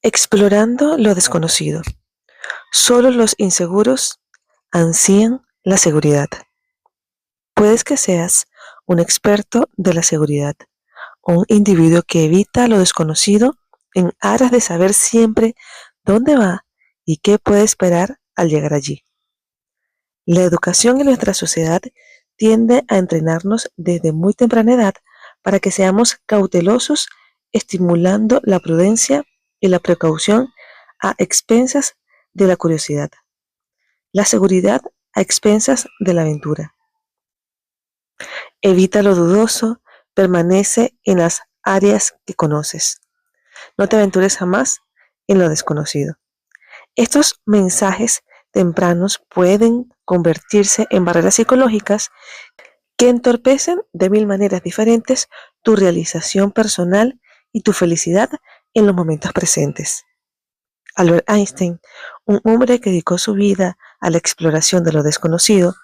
Explorando lo desconocido. Solo los inseguros ansían la seguridad. Puedes que seas un experto de la seguridad, un individuo que evita lo desconocido en aras de saber siempre dónde va y qué puede esperar al llegar allí. La educación en nuestra sociedad tiende a entrenarnos desde muy temprana edad para que seamos cautelosos, estimulando la prudencia y la precaución a expensas de la curiosidad, la seguridad a expensas de la aventura. Evita lo dudoso, permanece en las áreas que conoces. No te aventures jamás en lo desconocido. Estos mensajes tempranos pueden convertirse en barreras psicológicas que entorpecen de mil maneras diferentes tu realización personal y tu felicidad en los momentos presentes. Albert Einstein, un hombre que dedicó su vida a la exploración de lo desconocido,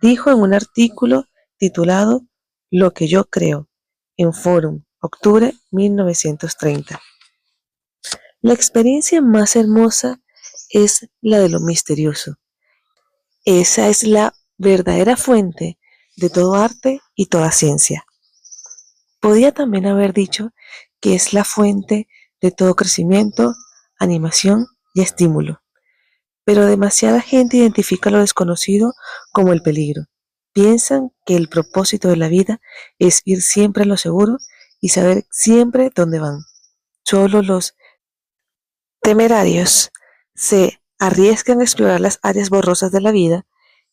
dijo en un artículo titulado Lo que yo creo, en Forum, octubre 1930. La experiencia más hermosa es la de lo misterioso. Esa es la verdadera fuente de todo arte y toda ciencia. Podía también haber dicho que es la fuente de todo crecimiento, animación y estímulo. Pero demasiada gente identifica lo desconocido como el peligro. Piensan que el propósito de la vida es ir siempre a lo seguro y saber siempre dónde van. Solo los temerarios se arriesgan a explorar las áreas borrosas de la vida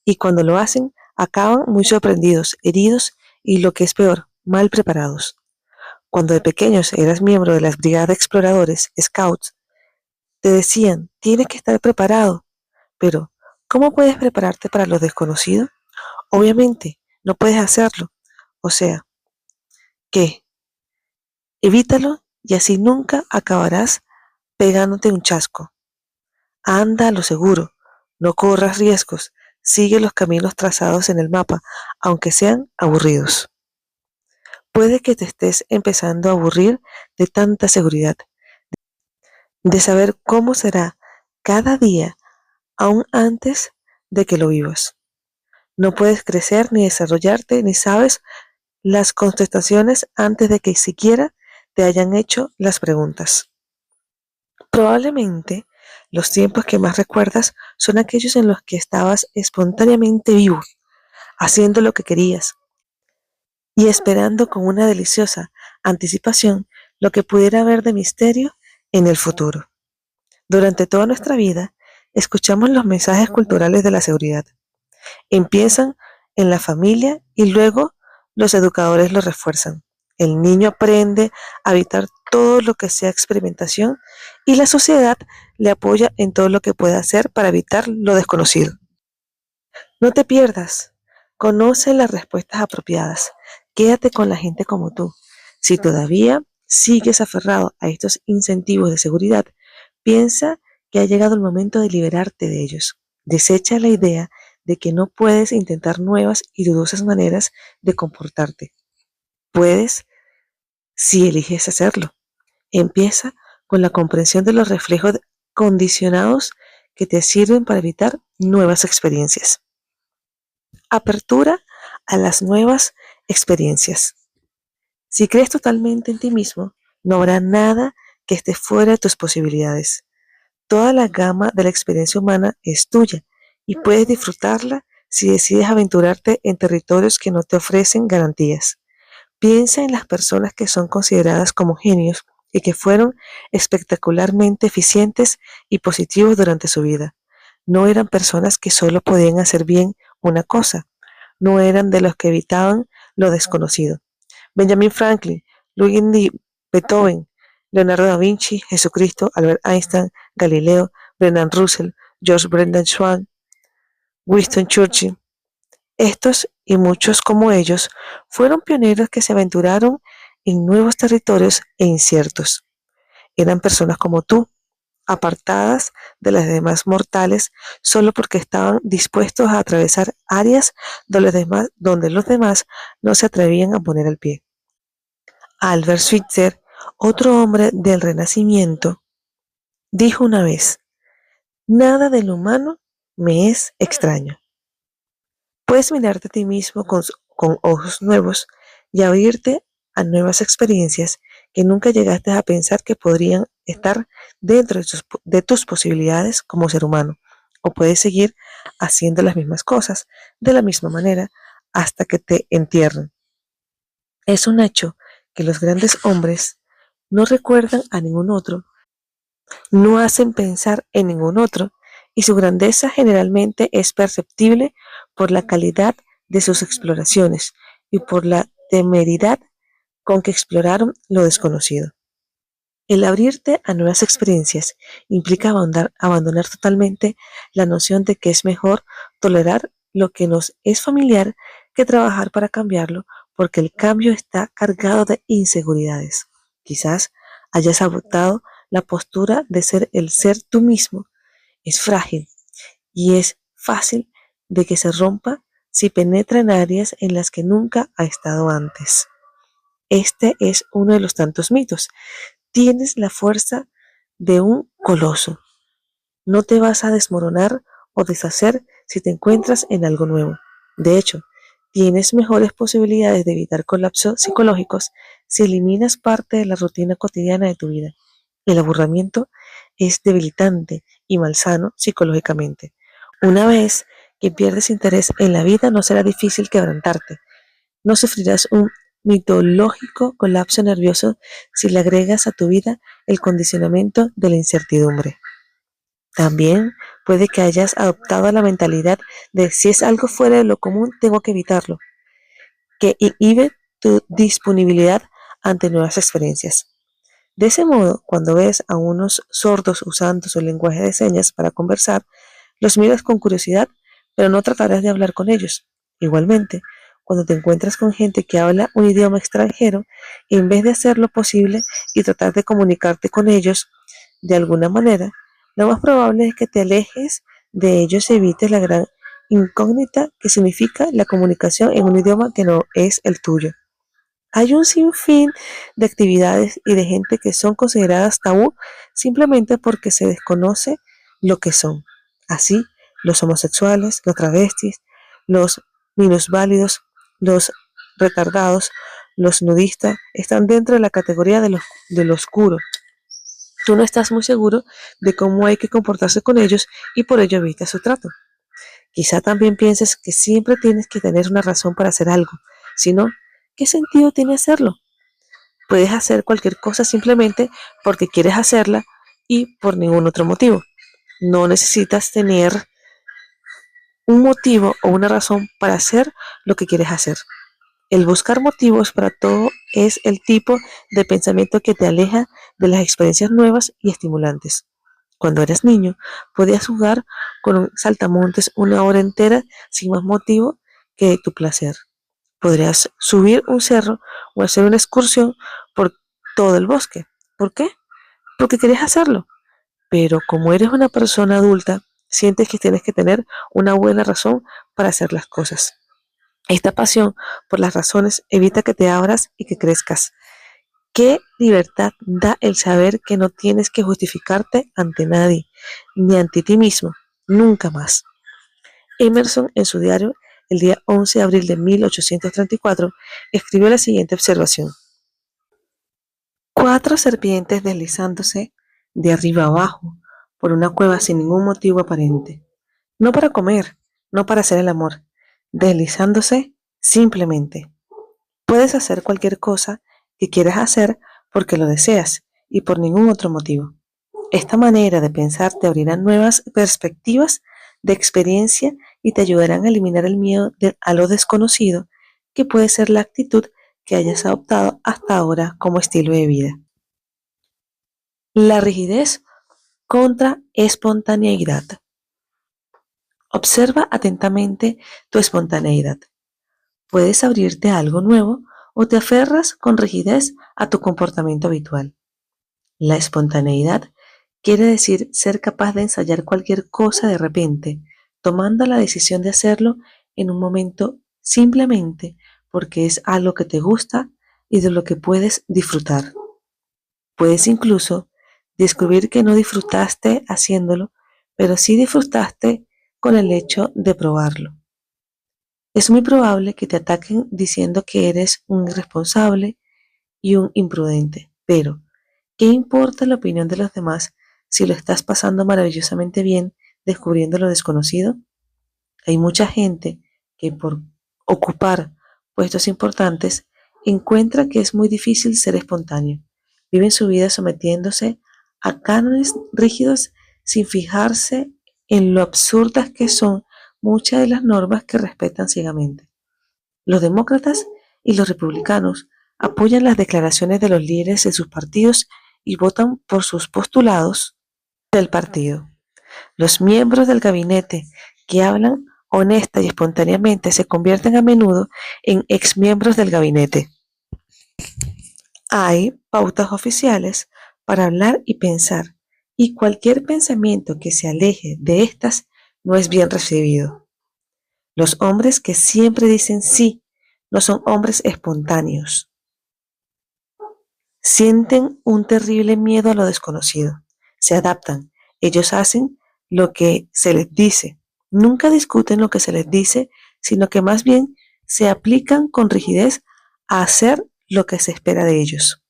y cuando lo hacen acaban muy sorprendidos, heridos y lo que es peor, mal preparados. Cuando de pequeños eras miembro de las brigadas de exploradores, scouts, te decían, tienes que estar preparado, pero ¿cómo puedes prepararte para lo desconocido? Obviamente, no puedes hacerlo. O sea, ¿qué? Evítalo y así nunca acabarás pegándote un chasco. Anda a lo seguro, no corras riesgos, sigue los caminos trazados en el mapa, aunque sean aburridos. Puede que te estés empezando a aburrir de tanta seguridad, de saber cómo será cada día, aún antes de que lo vivas. No puedes crecer ni desarrollarte, ni sabes las contestaciones antes de que siquiera te hayan hecho las preguntas. Probablemente los tiempos que más recuerdas son aquellos en los que estabas espontáneamente vivo, haciendo lo que querías y esperando con una deliciosa anticipación lo que pudiera haber de misterio en el futuro. Durante toda nuestra vida, escuchamos los mensajes culturales de la seguridad. Empiezan en la familia y luego los educadores lo refuerzan. El niño aprende a evitar todo lo que sea experimentación y la sociedad le apoya en todo lo que pueda hacer para evitar lo desconocido. No te pierdas, conoce las respuestas apropiadas, quédate con la gente como tú. Si todavía sigues aferrado a estos incentivos de seguridad, piensa que ha llegado el momento de liberarte de ellos. Desecha la idea de que no puedes intentar nuevas y dudosas maneras de comportarte. Puedes si eliges hacerlo. Empieza con la comprensión de los reflejos condicionados que te sirven para evitar nuevas experiencias. Apertura a las nuevas experiencias. Si crees totalmente en ti mismo, no habrá nada que esté fuera de tus posibilidades. Toda la gama de la experiencia humana es tuya y puedes disfrutarla si decides aventurarte en territorios que no te ofrecen garantías. Piensa en las personas que son consideradas como genios y que fueron espectacularmente eficientes y positivos durante su vida. No eran personas que solo podían hacer bien una cosa, no eran de los que evitaban lo desconocido. Benjamin Franklin, Ludwig Beethoven, Leonardo da Vinci, Jesucristo, Albert Einstein, Galileo, Brendan Russell, George Brendan Swan, Winston Churchill. Estos y muchos como ellos fueron pioneros que se aventuraron en nuevos territorios e inciertos. Eran personas como tú, apartadas de las demás mortales solo porque estaban dispuestos a atravesar áreas donde los demás no se atrevían a poner el pie. Albert Schweitzer, otro hombre del Renacimiento, Dijo una vez, nada de lo humano me es extraño. Puedes mirarte a ti mismo con ojos nuevos y abrirte a nuevas experiencias que nunca llegaste a pensar que podrían estar dentro de tus posibilidades como ser humano. O puedes seguir haciendo las mismas cosas de la misma manera hasta que te entierren. Es un hecho que los grandes hombres no recuerdan a ningún otro, no hacen pensar en ningún otro, y su grandeza generalmente es perceptible por la calidad de sus exploraciones y por la temeridad con que exploraron lo desconocido. El abrirte a nuevas experiencias implica abandonar totalmente la noción de que es mejor tolerar lo que nos es familiar que trabajar para cambiarlo, porque el cambio está cargado de inseguridades. Quizás hayas adoptado la postura de ser el ser tú mismo. Es frágil y es fácil de que se rompa si penetra en áreas en las que nunca ha estado antes. Este es uno de los tantos mitos. Tienes la fuerza de un coloso. No te vas a desmoronar o deshacer si te encuentras en algo nuevo. De hecho, tienes mejores posibilidades de evitar colapsos psicológicos si eliminas parte de la rutina cotidiana de tu vida. El aburrimiento es debilitante y malsano psicológicamente. Una vez que pierdes interés en la vida, no será difícil quebrantarte. No sufrirás un mitológico colapso nervioso si le agregas a tu vida el condicionamiento de la incertidumbre. También puede que hayas adoptado la mentalidad de si es algo fuera de lo común, tengo que evitarlo, que inhibe tu disponibilidad ante nuevas experiencias. De ese modo, cuando ves a unos sordos usando su lenguaje de señas para conversar, los miras con curiosidad, pero no tratarás de hablar con ellos. Igualmente, cuando te encuentras con gente que habla un idioma extranjero, en vez de hacer lo posible y tratar de comunicarte con ellos de alguna manera, lo más probable es que te alejes de ellos y evites la gran incógnita que significa la comunicación en un idioma que no es el tuyo. Hay un sinfín de actividades y de gente que son consideradas tabú simplemente porque se desconoce lo que son. Así, los homosexuales, los travestis, los minusválidos, los retardados, los nudistas, están dentro de la categoría de lo oscuro. Tú no estás muy seguro de cómo hay que comportarse con ellos y por ello evitas su trato. Quizá también pienses que siempre tienes que tener una razón para hacer algo. Si no, ¿qué sentido tiene hacerlo? Puedes hacer cualquier cosa simplemente porque quieres hacerla y por ningún otro motivo. No necesitas tener un motivo o una razón para hacer lo que quieres hacer. El buscar motivos para todo es el tipo de pensamiento que te aleja de las experiencias nuevas y estimulantes. Cuando eras niño, podías jugar con un saltamontes una hora entera sin más motivo que tu placer. Podrías subir un cerro o hacer una excursión por todo el bosque. ¿Por qué? Porque querías hacerlo. Pero como eres una persona adulta, sientes que tienes que tener una buena razón para hacer las cosas. Esta pasión por las razones evita que te abras y que crezcas. ¿Qué libertad da el saber que no tienes que justificarte ante nadie, ni ante ti mismo, nunca más? Emerson, en su diario, el día 11 de abril de 1834, escribió la siguiente observación. 4 serpientes deslizándose de arriba abajo por una cueva sin ningún motivo aparente. No para comer, no para hacer el amor, deslizándose simplemente. Puedes hacer cualquier cosa que quieras hacer porque lo deseas y por ningún otro motivo. Esta manera de pensar te abrirá nuevas perspectivas de experiencia y te ayudarán a eliminar el miedo a lo desconocido, que puede ser la actitud que hayas adoptado hasta ahora como estilo de vida. La rigidez contra espontaneidad. Observa atentamente tu espontaneidad. Puedes abrirte a algo nuevo o te aferras con rigidez a tu comportamiento habitual. La espontaneidad quiere decir ser capaz de ensayar cualquier cosa de repente, tomando la decisión de hacerlo en un momento simplemente porque es algo que te gusta y de lo que puedes disfrutar. Puedes incluso descubrir que no disfrutaste haciéndolo, pero sí disfrutaste con el hecho de probarlo. Es muy probable que te ataquen diciendo que eres un irresponsable y un imprudente, pero ¿qué importa la opinión de los demás si lo estás pasando maravillosamente bien descubriendo lo desconocido? Hay mucha gente que por ocupar puestos importantes encuentra que es muy difícil ser espontáneo. Viven su vida sometiéndose a cánones rígidos sin fijarse en lo absurdas que son muchas de las normas que respetan ciegamente. Los demócratas y los republicanos apoyan las declaraciones de los líderes de sus partidos y votan por sus postulados del partido. Los miembros del gabinete que hablan honesta y espontáneamente se convierten a menudo en exmiembros del gabinete. Hay pautas oficiales para hablar y pensar, y cualquier pensamiento que se aleje de estas no es bien recibido. Los hombres que siempre dicen sí no son hombres espontáneos. Sienten un terrible miedo a lo desconocido. Se adaptan. Ellos hacen lo que se les dice. Nunca discuten lo que se les dice, sino que más bien se aplican con rigidez a hacer lo que se espera de ellos.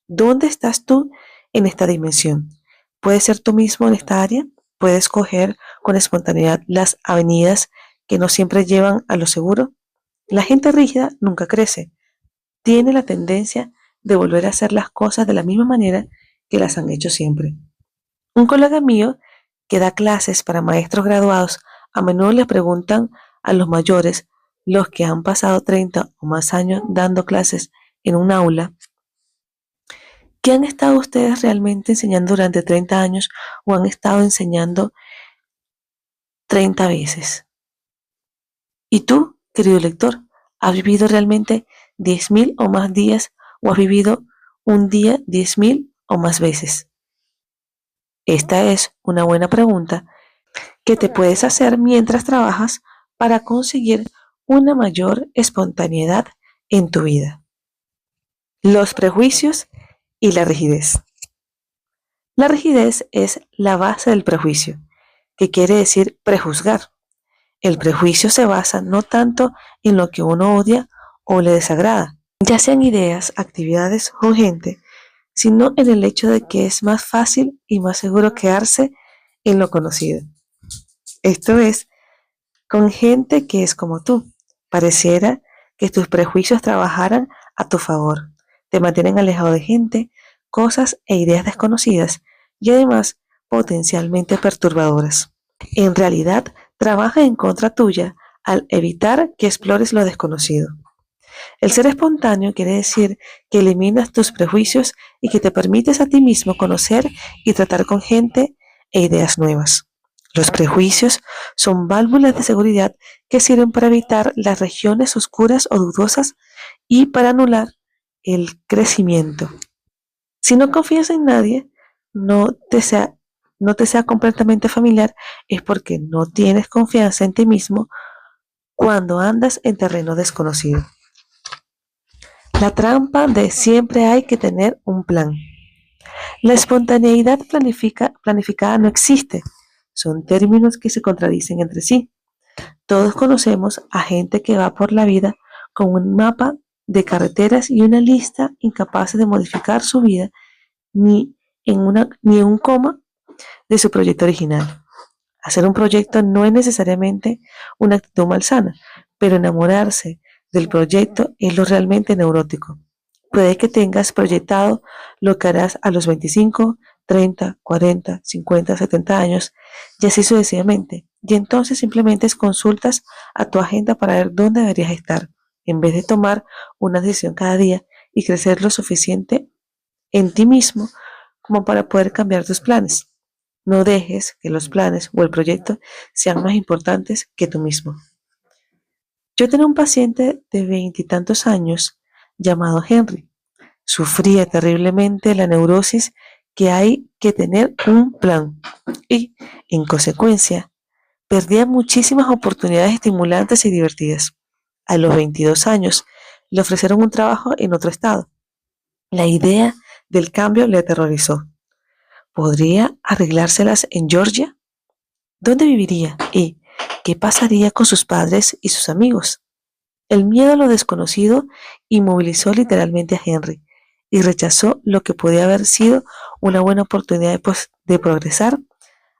¿Dónde estás tú en esta dimensión? ¿Puedes ser tú mismo en esta área? ¿Puedes coger con espontaneidad las avenidas que no siempre llevan a lo seguro? La gente rígida nunca crece. Tiene la tendencia de volver a hacer las cosas de la misma manera que las han hecho siempre. Un colega mío que da clases para maestros graduados a menudo le preguntan a los mayores, los que han pasado 30 o más años dando clases en un aula, ¿qué han estado ustedes realmente enseñando durante 30 años o han estado enseñando 30 veces? ¿Y tú, querido lector, has vivido realmente 10.000 o más días o has vivido un día 10.000 o más veces? Esta es una buena pregunta que te puedes hacer mientras trabajas para conseguir una mayor espontaneidad en tu vida. Los prejuicios y la rigidez. La rigidez es la base del prejuicio, que quiere decir prejuzgar. El prejuicio se basa no tanto en lo que uno odia o le desagrada, ya sean ideas, actividades o gente, sino en el hecho de que es más fácil y más seguro quedarse en lo conocido. Esto es, con gente que es como tú. Pareciera que tus prejuicios trabajaran a tu favor. Te mantienen alejado de gente, cosas e ideas desconocidas y además potencialmente perturbadoras. En realidad, trabaja en contra tuya al evitar que explores lo desconocido. El ser espontáneo quiere decir que eliminas tus prejuicios y que te permites a ti mismo conocer y tratar con gente e ideas nuevas. Los prejuicios son válvulas de seguridad que sirven para evitar las regiones oscuras o dudosas y para anular el crecimiento. Si no confías en nadie, no te sea completamente familiar, es porque no tienes confianza en ti mismo cuando andas en terreno desconocido. La trampa de siempre hay que tener un plan. La espontaneidad planificada no existe. Son términos que se contradicen entre sí. Todos conocemos a gente que va por la vida con un mapa de carreteras y una lista incapaz de modificar su vida ni en un coma de su proyecto original. Hacer un proyecto no es necesariamente una actitud malsana, pero enamorarse del proyecto es lo realmente neurótico. Puede que tengas proyectado lo que harás a los 25, 30, 40, 50, 70 años y así sucesivamente. Y entonces simplemente consultas a tu agenda para ver dónde deberías estar, en vez de tomar una decisión cada día y crecer lo suficiente en ti mismo como para poder cambiar tus planes. No dejes que los planes o el proyecto sean más importantes que tú mismo. Yo tenía un paciente de 20 y tantos años llamado Henry. Sufría terriblemente la neurosis que hay que tener un plan y, en consecuencia, perdía muchísimas oportunidades estimulantes y divertidas. A los 22 años le ofrecieron un trabajo en otro estado. La idea del cambio le aterrorizó. ¿Podría arreglárselas en Georgia? ¿Dónde viviría? ¿Y qué pasaría con sus padres y sus amigos? El miedo a lo desconocido inmovilizó literalmente a Henry y rechazó lo que podía haber sido una buena oportunidad de progresar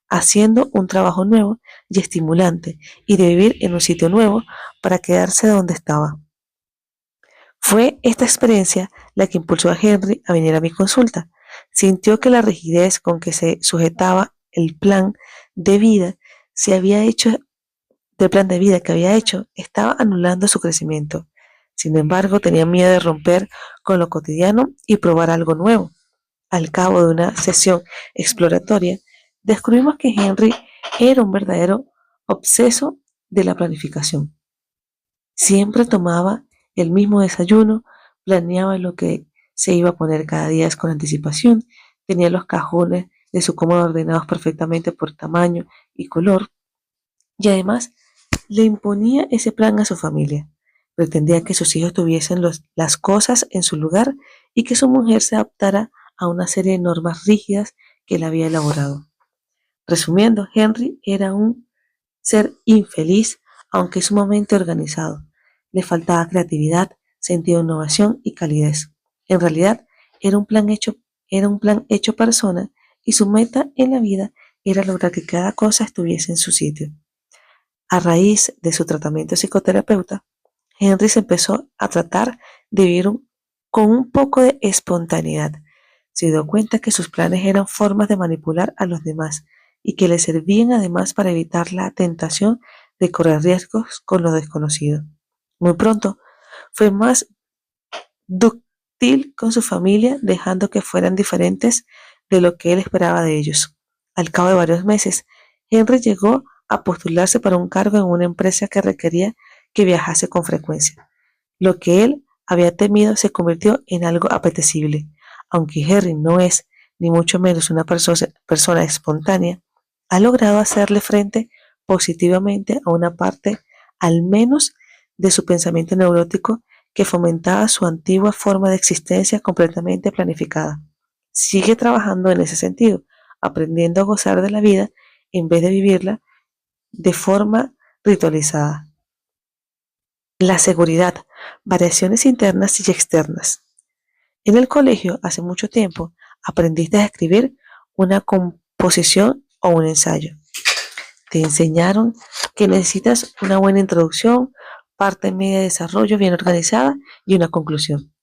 haciendo un trabajo nuevo y estimulante y de vivir en un sitio nuevo para quedarse donde estaba. Fue esta experiencia la que impulsó a Henry a venir a mi consulta. Sintió que la rigidez con que se sujetaba el plan de vida se había hecho del plan de vida que había hecho estaba anulando su crecimiento. Sin embargo, tenía miedo de romper con lo cotidiano y probar algo nuevo. Al cabo de una sesión exploratoria, descubrimos que Henry era un verdadero obseso de la planificación. Siempre tomaba el mismo desayuno, planeaba lo que se iba a poner cada día con anticipación, tenía los cajones de su cómoda ordenados perfectamente por tamaño y color, y además le imponía ese plan a su familia. Pretendía que sus hijos tuviesen las cosas en su lugar y que su mujer se adaptara a una serie de normas rígidas que él había elaborado. Resumiendo, Henry era un ser infeliz, aunque sumamente organizado. Le faltaba creatividad, sentido de innovación y calidez. En realidad, era un plan hecho persona y su meta en la vida era lograr que cada cosa estuviese en su sitio. A raíz de su tratamiento psicoterapeuta, Henry se empezó a tratar de vivir con un poco de espontaneidad. Se dio cuenta que sus planes eran formas de manipular a los demás y que le servían además para evitar la tentación de correr riesgos con lo desconocido. Muy pronto fue más dúctil con su familia, dejando que fueran diferentes de lo que él esperaba de ellos. Al cabo de varios meses, Henry llegó a postularse para un cargo en una empresa que requería que viajase con frecuencia. Lo que él había temido se convirtió en algo apetecible. Aunque Henry no es ni mucho menos una persona espontánea, ha logrado hacerle frente positivamente a una parte, al menos, de su pensamiento neurótico que fomentaba su antigua forma de existencia completamente planificada. Sigue trabajando en ese sentido, aprendiendo a gozar de la vida en vez de vivirla de forma ritualizada. La seguridad, variaciones internas y externas. En el colegio, hace mucho tiempo, aprendiste a escribir una composición o un ensayo. Te enseñaron que necesitas una buena introducción, parte media de desarrollo bien organizada y una conclusión.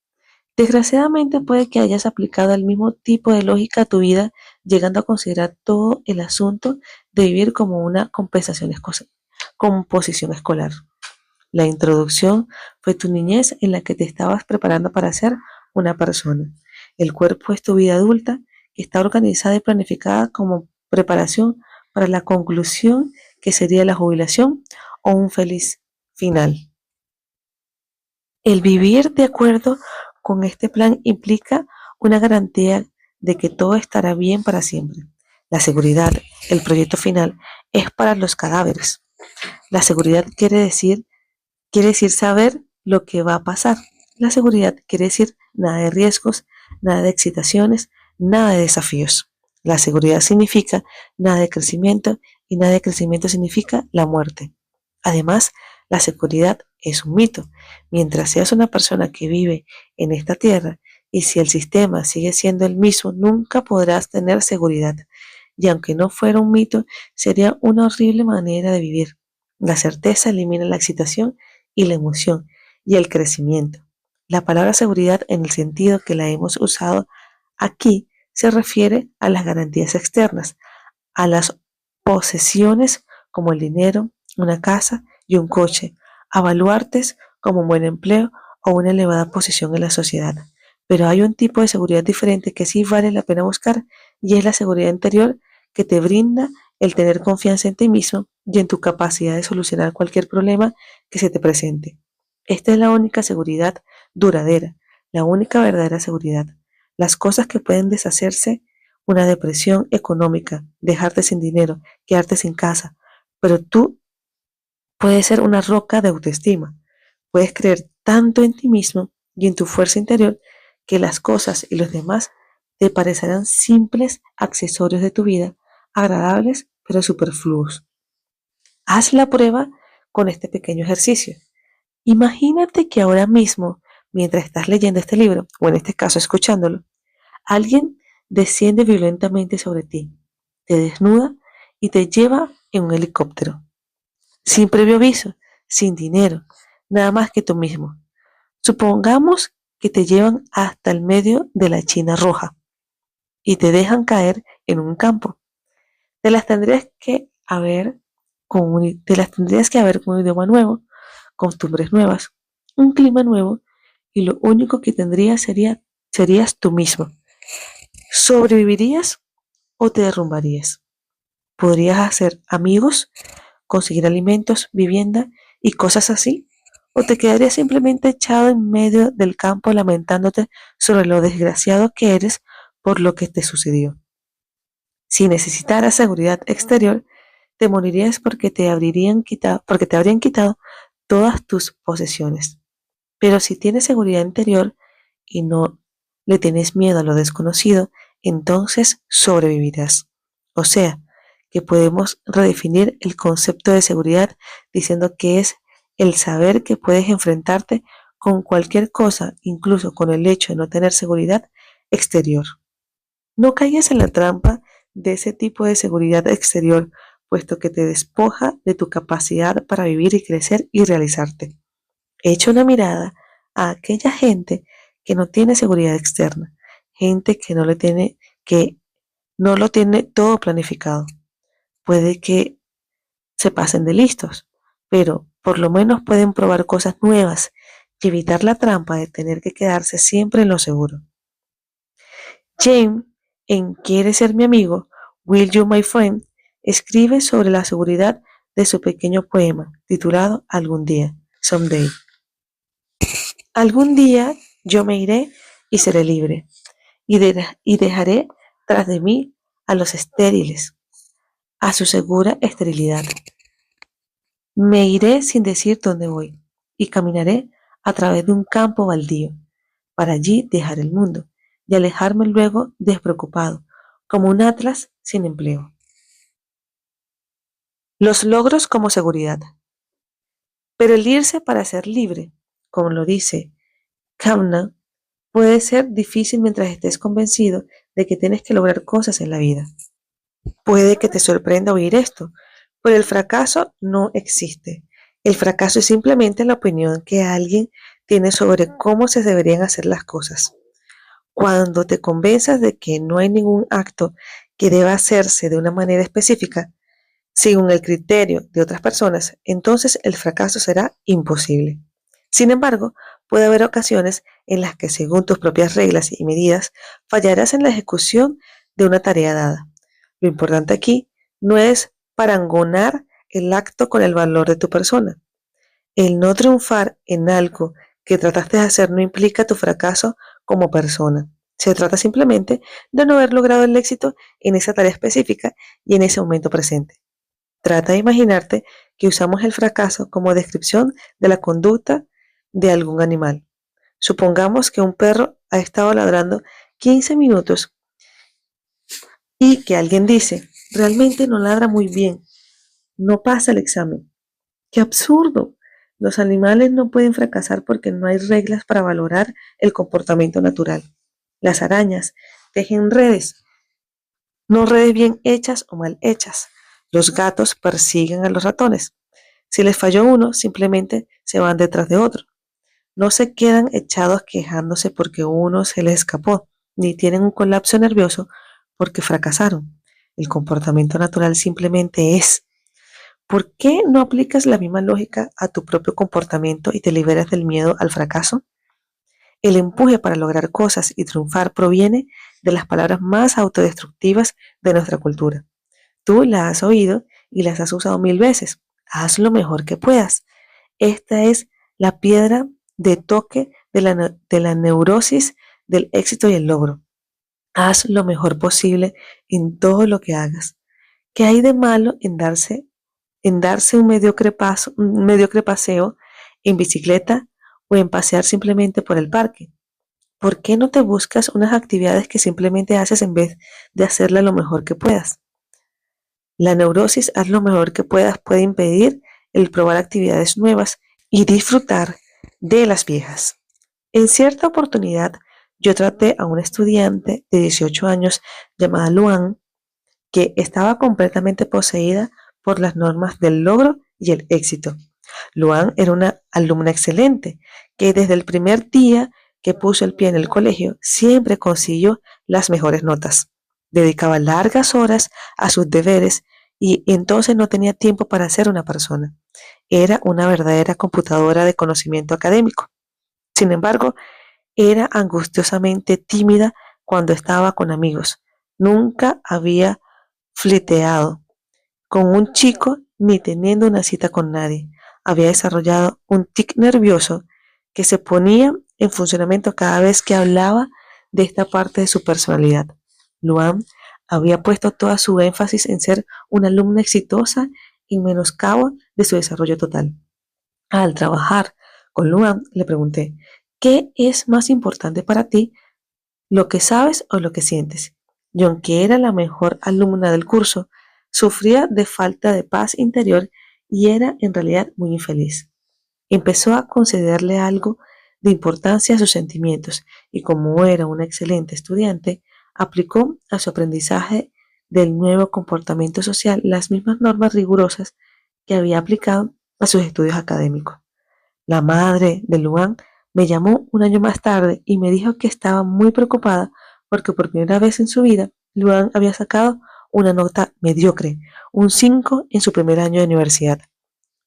Desgraciadamente puede que hayas aplicado el mismo tipo de lógica a tu vida, llegando a considerar todo el asunto de vivir como una composición escolar. La introducción fue tu niñez en la que te estabas preparando para ser una persona. El cuerpo es tu vida adulta, que está organizada y planificada como preparación para la conclusión, que sería la jubilación o un feliz final. El vivir de acuerdo con este plan implica una garantía de que todo estará bien para siempre. La seguridad, el proyecto final, es para los cadáveres. La seguridad quiere decir saber lo que va a pasar. La seguridad quiere decir nada de riesgos, nada de excitaciones, nada de desafíos. La seguridad significa nada de crecimiento y nada de crecimiento significa la muerte. Además, la seguridad es un mito. Mientras seas una persona que vive en esta tierra y si el sistema sigue siendo el mismo, nunca podrás tener seguridad. Y aunque no fuera un mito, sería una horrible manera de vivir. La certeza elimina la excitación y la emoción y el crecimiento. La palabra seguridad en el sentido que la hemos usado aquí se refiere a las garantías externas, a las posesiones como el dinero, una casa y un coche, a baluartes como un buen empleo o una elevada posición en la sociedad. Pero hay un tipo de seguridad diferente que sí vale la pena buscar y es la seguridad interior que te brinda el tener confianza en ti mismo y en tu capacidad de solucionar cualquier problema que se te presente. Esta es la única seguridad duradera, la única verdadera seguridad. Las cosas que pueden deshacerse, una depresión económica, dejarte sin dinero, quedarte sin casa, pero tú puedes ser una roca de autoestima. Puedes creer tanto en ti mismo y en tu fuerza interior que las cosas y los demás te parecerán simples accesorios de tu vida, agradables pero superfluos. Haz la prueba con este pequeño ejercicio. Imagínate que ahora mismo, mientras estás leyendo este libro, o en este caso escuchándolo, alguien desciende violentamente sobre ti, te desnuda y te lleva en un helicóptero, sin previo aviso, sin dinero, nada más que tú mismo. Supongamos que te llevan hasta el medio de la China roja y te dejan caer en un campo. Te las tendrías que haber te las tendrías que haber con un idioma nuevo, costumbres nuevas, un clima nuevo, y lo único que serías tú mismo. ¿Sobrevivirías o te derrumbarías? ¿Podrías hacer amigos, conseguir alimentos, vivienda y cosas así? ¿O te quedarías simplemente echado en medio del campo lamentándote sobre lo desgraciado que eres por lo que te sucedió? Si necesitaras seguridad exterior, te morirías porque te habrían quitado todas tus posesiones. Pero si tienes seguridad interior y no le tienes miedo a lo desconocido, entonces sobrevivirás. O sea, que podemos redefinir el concepto de seguridad diciendo que es el saber que puedes enfrentarte con cualquier cosa, incluso con el hecho de no tener seguridad exterior. No caigas en la trampa de ese tipo de seguridad exterior, puesto que te despoja de tu capacidad para vivir y crecer y realizarte. Echa una mirada a aquella gente que no tiene seguridad externa, gente que no lo tiene todo planificado. Puede que se pasen de listos, pero por lo menos pueden probar cosas nuevas y evitar la trampa de tener que quedarse siempre en lo seguro. James, en ¿Quieres ser mi amigo? Will You My Friend? Escribe sobre la seguridad de su pequeño poema titulado Algún día, Someday. Algún día yo me iré y seré libre, y dejaré tras de mí a los estériles, a su segura esterilidad. Me iré sin decir dónde voy, y caminaré a través de un campo baldío, para allí dejar el mundo, y alejarme luego despreocupado, como un atlas sin empleo. Los logros como seguridad. Pero el irse para ser libre, como lo dice Kamna, puede ser difícil mientras estés convencido de que tienes que lograr cosas en la vida. Puede que te sorprenda oír esto, pero el fracaso no existe. El fracaso es simplemente la opinión que alguien tiene sobre cómo se deberían hacer las cosas. Cuando te convenzas de que no hay ningún acto que deba hacerse de una manera específica, según el criterio de otras personas, entonces el fracaso será imposible. Sin embargo, puede haber ocasiones en las que, según tus propias reglas y medidas, fallarás en la ejecución de una tarea dada. Lo importante aquí no es parangonar el acto con el valor de tu persona. El no triunfar en algo que trataste de hacer no implica tu fracaso como persona. Se trata simplemente de no haber logrado el éxito en esa tarea específica y en ese momento presente. Trata de imaginarte que usamos el fracaso como descripción de la conducta de algún animal. Supongamos que un perro ha estado ladrando 15 minutos y que alguien dice, realmente no ladra muy bien, no pasa el examen. ¡Qué absurdo! Los animales no pueden fracasar porque no hay reglas para valorar el comportamiento natural. Las arañas tejen redes, no redes bien hechas o mal hechas. Los gatos persiguen a los ratones. Si les falló uno, simplemente se van detrás de otro. No se quedan echados quejándose porque uno se les escapó, ni tienen un colapso nervioso porque fracasaron. El comportamiento natural simplemente es. ¿Por qué no aplicas la misma lógica a tu propio comportamiento y te liberas del miedo al fracaso? El empuje para lograr cosas y triunfar proviene de las palabras más autodestructivas de nuestra cultura. Tú las has oído y las has usado 1000 veces. Haz lo mejor que puedas. Esta es la piedra de toque de la neurosis del éxito y el logro. Haz lo mejor posible en todo lo que hagas. ¿Qué hay de malo en darse un mediocre paseo en bicicleta o en pasear simplemente por el parque? ¿Por qué no te buscas unas actividades que simplemente haces en vez de hacerla lo mejor que puedas? La neurosis, haz lo mejor que puedas, puede impedir el probar actividades nuevas y disfrutar de las viejas. En cierta oportunidad, yo traté a una estudiante de 18 años llamada Luan, que estaba completamente poseída por las normas del logro y el éxito. Luan era una alumna excelente, que desde el primer día que puso el pie en el colegio siempre consiguió las mejores notas. Dedicaba largas horas a sus deberes y entonces no tenía tiempo para ser una persona. Era una verdadera computadora de conocimiento académico. Sin embargo, era angustiosamente tímida cuando estaba con amigos. Nunca había flirteado con un chico ni teniendo una cita con nadie. Había desarrollado un tic nervioso que se ponía en funcionamiento cada vez que hablaba de esta parte de su personalidad. Luan había puesto toda su énfasis en ser una alumna exitosa en menoscabo de su desarrollo total. Al trabajar con Luan, le pregunté, ¿qué es más importante para ti, lo que sabes o lo que sientes? Y aunque era la mejor alumna del curso, sufría de falta de paz interior y era en realidad muy infeliz. Empezó a concederle algo de importancia a sus sentimientos y como era una excelente estudiante, aplicó a su aprendizaje del nuevo comportamiento social las mismas normas rigurosas que había aplicado a sus estudios académicos. La madre de Luan me llamó un año más tarde y me dijo que estaba muy preocupada porque por primera vez en su vida Luan había sacado una nota mediocre, un 5 en su primer año de universidad.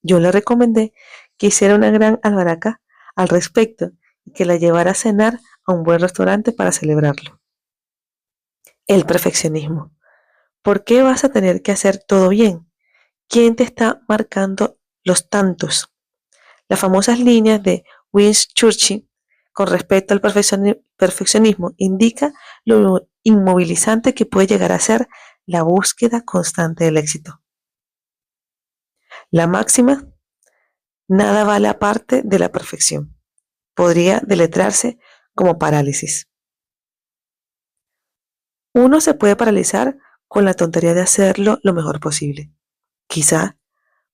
Yo le recomendé que hiciera una gran albaraca al respecto y que la llevara a cenar a un buen restaurante para celebrarlo. El perfeccionismo. ¿Por qué vas a tener que hacer todo bien? ¿Quién te está marcando los tantos? Las famosas líneas de Winston Churchill con respecto al perfeccionismo indica lo inmovilizante que puede llegar a ser la búsqueda constante del éxito. La máxima, nada vale aparte de la perfección. Podría deletrearse como parálisis. Uno se puede paralizar con la tontería de hacerlo lo mejor posible. Quizá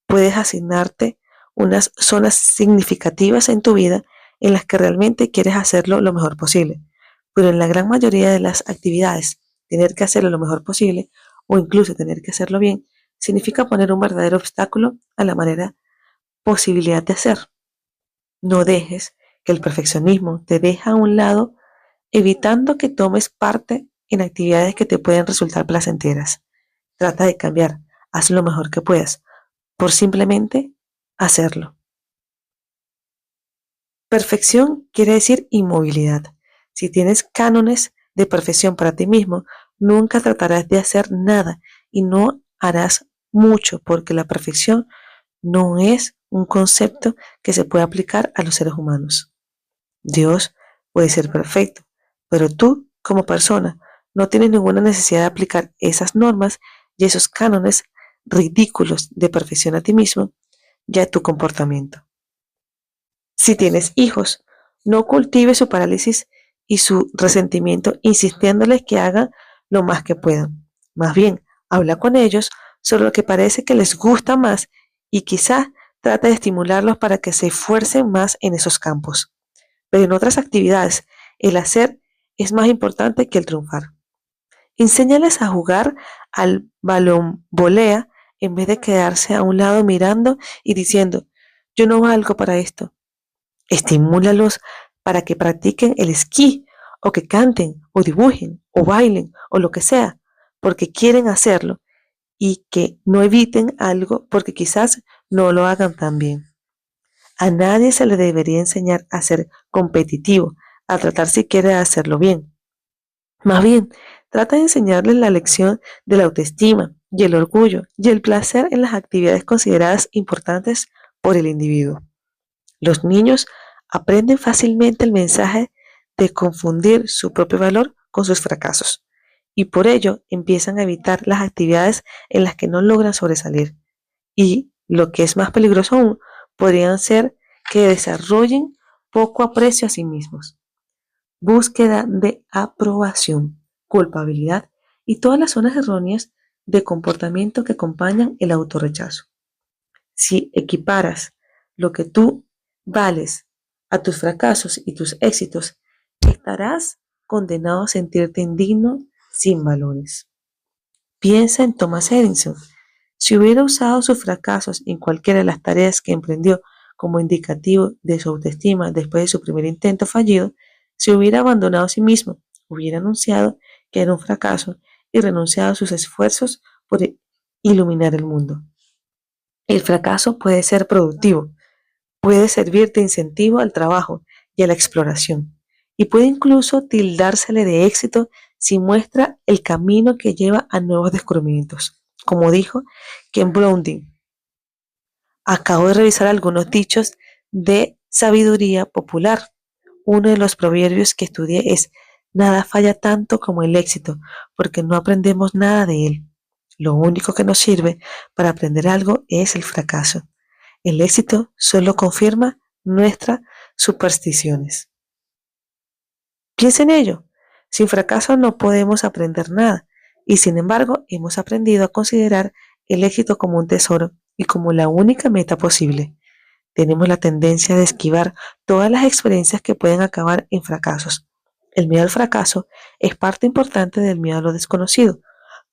puedes asignarte unas zonas significativas en tu vida en las que realmente quieres hacerlo lo mejor posible. Pero en la gran mayoría de las actividades, tener que hacerlo lo mejor posible o incluso tener que hacerlo bien, significa poner un verdadero obstáculo a la manera posibilidad de hacer. No dejes que el perfeccionismo te deje a un lado, evitando que tomes parte en actividades que te pueden resultar placenteras. Trata de cambiar, haz lo mejor que puedas, por simplemente hacerlo. Perfección quiere decir inmovilidad. Si tienes cánones de perfección para ti mismo, nunca tratarás de hacer nada y no harás mucho porque la perfección no es un concepto que se puede aplicar a los seres humanos. Dios puede ser perfecto, pero tú, como persona, no tienes ninguna necesidad de aplicar esas normas y esos cánones ridículos de perfección a ti mismo y a tu comportamiento. Si tienes hijos, no cultives su parálisis y su resentimiento insistiéndoles que hagan lo más que puedan. Más bien, habla con ellos sobre lo que parece que les gusta más y quizás trata de estimularlos para que se esfuercen más en esos campos. Pero en otras actividades, el hacer es más importante que el triunfar. Enséñales a jugar al balonvolea en vez de quedarse a un lado mirando y diciendo, yo no valgo para esto. Estimúlalos para que practiquen el esquí o que canten o dibujen o bailen o lo que sea porque quieren hacerlo y que no eviten algo porque quizás no lo hagan tan bien. A nadie se le debería enseñar a ser competitivo, a tratar siquiera de hacerlo bien. Más bien, trata de enseñarles la lección de la autoestima y el orgullo y el placer en las actividades consideradas importantes por el individuo. Los niños aprenden fácilmente el mensaje de confundir su propio valor con sus fracasos y por ello empiezan a evitar las actividades en las que no logran sobresalir. Y, lo que es más peligroso aún, podrían ser que desarrollen poco aprecio a sí mismos. búsqueda de aprobación, culpabilidad y todas las zonas erróneas de comportamiento que acompañan el autorrechazo. Si equiparas lo que tú vales a tus fracasos y tus éxitos, estarás condenado a sentirte indigno sin valores. Piensa en Thomas Edison. Si hubiera usado sus fracasos en cualquiera de las tareas que emprendió como indicativo de su autoestima después de su primer intento fallido, se hubiera abandonado a sí mismo, hubiera anunciado que era un fracaso y renunciado a sus esfuerzos por iluminar el mundo. El fracaso puede ser productivo, puede servir de incentivo al trabajo y a la exploración, y puede incluso tildársele de éxito si muestra el camino que lleva a nuevos descubrimientos. Como dijo Ken Blondin, acabo de revisar algunos dichos de sabiduría popular. Uno de los proverbios que estudié es: nada falla tanto como el éxito, porque no aprendemos nada de él. Lo único que nos sirve para aprender algo es el fracaso. El éxito solo confirma nuestras supersticiones. Piensa en ello. Sin fracaso no podemos aprender nada, y sin embargo hemos aprendido a considerar el éxito como un tesoro y como la única meta posible. Tenemos la tendencia de esquivar todas las experiencias que pueden acabar en fracasos. El miedo al fracaso es parte importante del miedo a lo desconocido.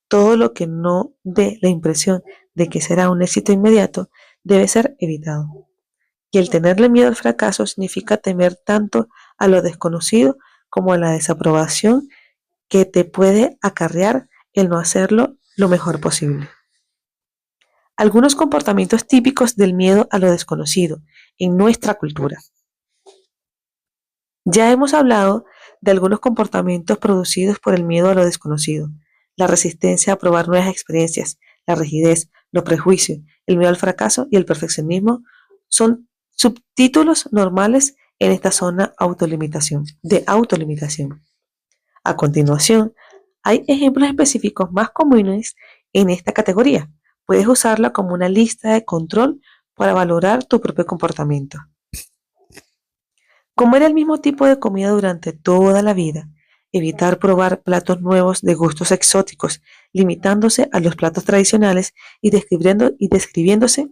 Todo lo que no dé la impresión de que será un éxito inmediato debe ser evitado. Y el tenerle miedo al fracaso significa temer tanto a lo desconocido como a la desaprobación que te puede acarrear el no hacerlo lo mejor posible. Algunos comportamientos típicos del miedo a lo desconocido en nuestra cultura. Ya hemos hablado de algunos comportamientos producidos por el miedo a lo desconocido: la resistencia a probar nuevas experiencias, la rigidez, los prejuicios, el miedo al fracaso y el perfeccionismo son subtítulos normales en esta zona de autolimitación. A continuación, hay ejemplos específicos más comunes en esta categoría. Puedes usarla como una lista de control para valorar tu propio comportamiento. Comer el mismo tipo de comida durante toda la vida. Evitar probar platos nuevos de gustos exóticos, limitándose a los platos tradicionales y describiéndose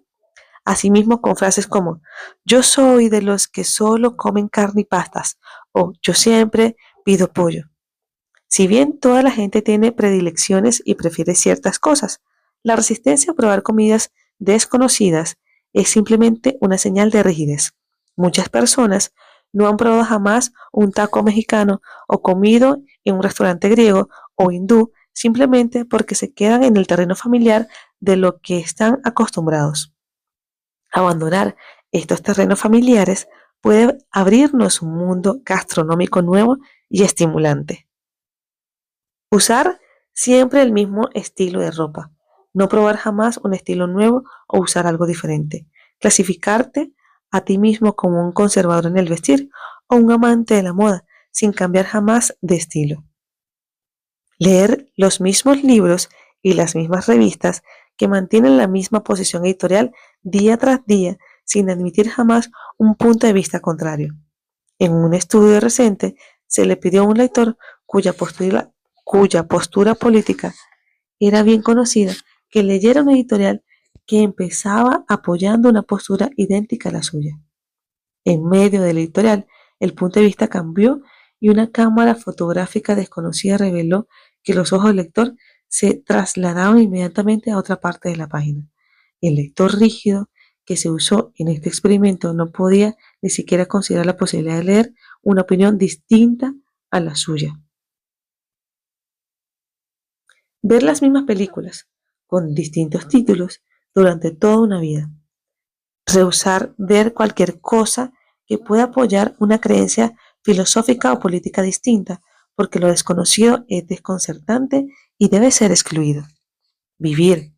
a sí mismo con frases como: yo soy de los que solo comen carne y pastas, o yo siempre pido pollo. Si bien toda la gente tiene predilecciones y prefiere ciertas cosas, la resistencia a probar comidas desconocidas es simplemente una señal de rigidez. Muchas personas no han probado jamás un taco mexicano o comido en un restaurante griego o hindú simplemente porque se quedan en el terreno familiar de lo que están acostumbrados. Abandonar estos terrenos familiares puede abrirnos un mundo gastronómico nuevo y estimulante. Usar siempre el mismo estilo de ropa. No probar jamás un estilo nuevo o usar algo diferente. Clasificarte a ti mismo como un conservador en el vestir o un amante de la moda sin cambiar jamás de estilo. Leer los mismos libros y las mismas revistas que mantienen la misma posición editorial día tras día sin admitir jamás un punto de vista contrario. En un estudio reciente se le pidió a un lector cuya postura política era bien conocida que leyera una editorial que empezaba apoyando una postura idéntica a la suya. En medio del editorial, el punto de vista cambió y una cámara fotográfica desconocida reveló que los ojos del lector se trasladaban inmediatamente a otra parte de la página. El lector rígido que se usó en este experimento no podía ni siquiera considerar la posibilidad de leer una opinión distinta a la suya. Ver las mismas películas con distintos títulos durante toda una vida. Rehusar ver cualquier cosa que pueda apoyar una creencia filosófica o política distinta, porque lo desconocido es desconcertante y debe ser excluido. Vivir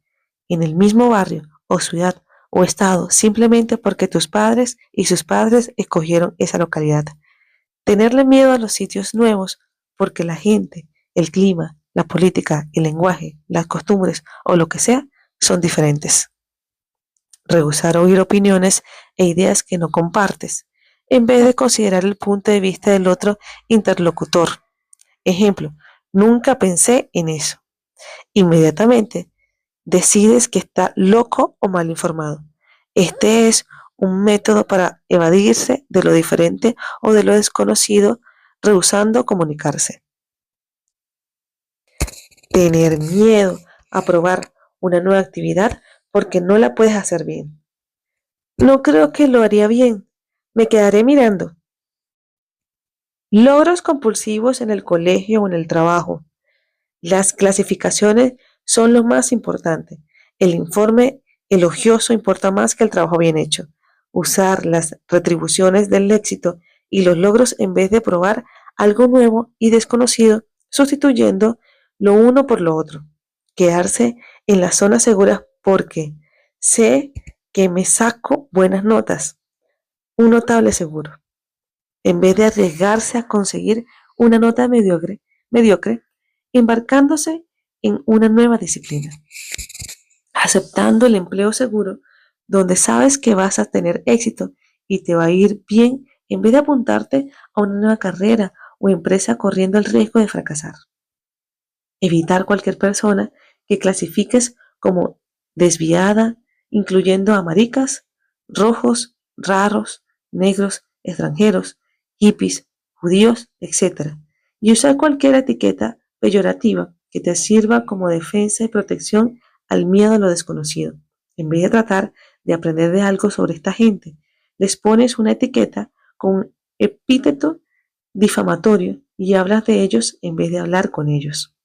en el mismo barrio o ciudad o estado simplemente porque tus padres y sus padres escogieron esa localidad. Tenerle miedo a los sitios nuevos porque la gente, el clima, la política, el lenguaje, las costumbres o lo que sea son diferentes. Rehusar oír opiniones e ideas que no compartes. en vez de considerar el punto de vista del otro interlocutor. Ejemplo, nunca pensé en eso. Inmediatamente decides que está loco o mal informado. Este es un método para evadirse de lo diferente o de lo desconocido, rehusando comunicarse. Tener miedo a probar una nueva actividad porque no la puedes hacer bien. No creo que lo haría bien. Me quedaré mirando. Logros compulsivos en el colegio o en el trabajo. Las clasificaciones son lo más importante. El informe elogioso importa más que el trabajo bien hecho. Usar las retribuciones del éxito y los logros en vez de probar algo nuevo y desconocido, sustituyendo lo uno por lo otro. Quedarse en la zona segura porque sé que me saco buenas notas. Un notable seguro. En vez de arriesgarse a conseguir una nota mediocre, embarcándose en una nueva disciplina, aceptando el empleo seguro donde sabes que vas a tener éxito y te va a ir bien en vez de apuntarte a una nueva carrera o empresa corriendo el riesgo de fracasar. Evitar cualquier persona que clasifiques como desviada, incluyendo a maricas, rojos, raros, negros, extranjeros, hippies, judíos, etc. Y usar cualquier etiqueta peyorativa que te sirva como defensa y protección al miedo a lo desconocido. En vez de tratar de aprender de algo sobre esta gente, les pones una etiqueta con un epíteto difamatorio y hablas de ellos en vez de hablar con ellos.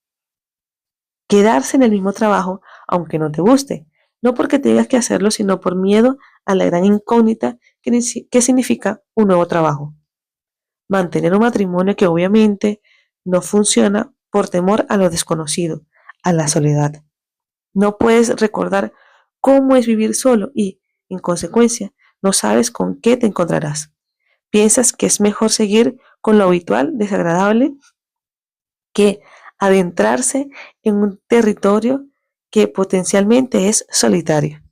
Quedarse en el mismo trabajo aunque no te guste, no porque tengas que hacerlo, sino por miedo a la gran incógnita que significa un nuevo trabajo. Mantener un matrimonio que obviamente no funciona por temor a lo desconocido, a la soledad. No puedes recordar cómo es vivir solo y, en consecuencia, no sabes con qué te encontrarás. Piensas que es mejor seguir con lo habitual, desagradable, que adentrarse en un territorio que potencialmente es solitario.